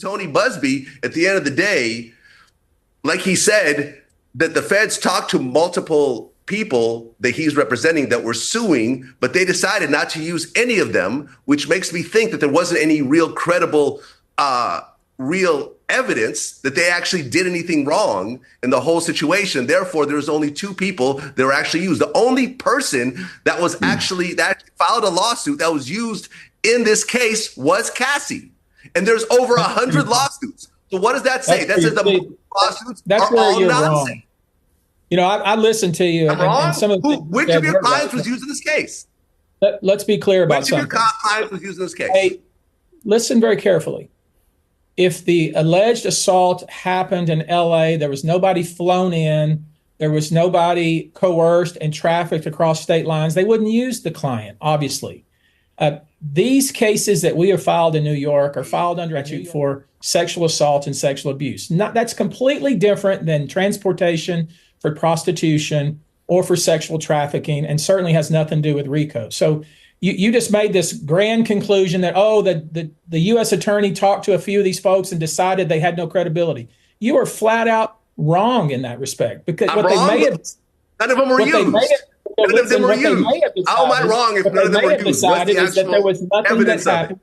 Tony Buzbee, at the end of the day, like he said, that the feds talked to multiple people that he's representing that were suing, but they decided not to use any of them, which makes me think that there wasn't any real credible, real evidence that they actually did anything wrong in the whole situation. Therefore, there's only two people that were actually used. The only person that was that filed a lawsuit that was used in this case was Cassie. And there's over 100 lawsuits. So what does that say? That says the lawsuits are all nonsense. Wrong. You know, I listened to you. And some of which of your clients was used in this case? Let's be clear about something. Which of your clients was used in this case? Hey, listen very carefully. If the alleged assault happened in LA, there was nobody flown in, there was nobody coerced and trafficked across state lines, they wouldn't use the client, obviously. These cases that we have filed in New York are filed under statute for sexual assault and sexual abuse. That's completely different than transportation for prostitution or for sexual trafficking, and certainly has nothing to do with RICO. So you just made this grand conclusion that, the U.S. attorney talked to a few of these folks and decided they had no credibility. You are flat out wrong in that respect. Because none of them were used. None of them were used. How am I wrong if none of them were used? Decided is that there was nothing that happened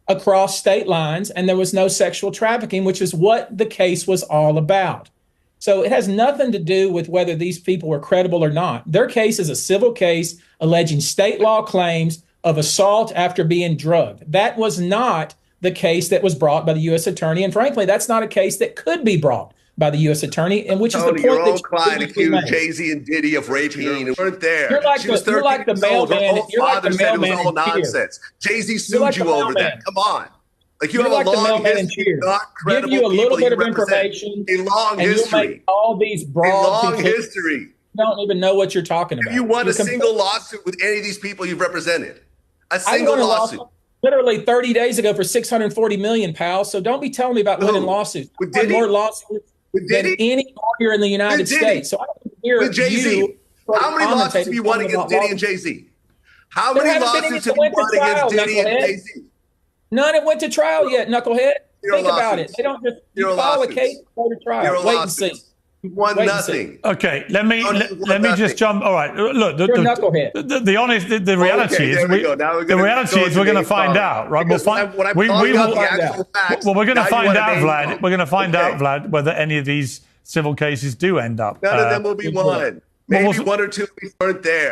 across state lines, and there was no sexual trafficking, which is what the case was all about. So it has nothing to do with whether these people were credible or not. Their case is a civil case alleging state law claims of assault after being drugged. That was not the case that was brought by the U.S. attorney. And frankly, that's not a case that could be brought by the U.S. attorney, and which is the point your own that client accused Jay-Z and Diddy of raping and weren't there. You're like the mailman. You're like the mailman in nonsense. Jay-Z sued you over that. Come on. Like you have a long history, not credible. Give you a little bit of information, a long history, all these broad, a long history. You don't even know what you're talking about. Have you won a single lawsuit with any of these people you've represented? A single lawsuit. Literally 30 days ago for $640 million, pal. So don't be telling me about winning lawsuits. I've won more lawsuits than any lawyer in the United States. So I don't hear with Jay-Z. How many lawsuits have you won against Diddy and Jay-Z? How many lawsuits have you won against Diddy and Jay-Z? None have went to trial yet, knucklehead. Think about it. They don't just file a case and go to trial. Wait and see. Won nothing. Okay, let me just jump. All right, look, the reality is the reality is we're going to find out, right? We're going to find out, Vlad. We're going to find out, Vlad, whether any of these civil cases do end up. None of them will be won. Maybe one or two weren't there.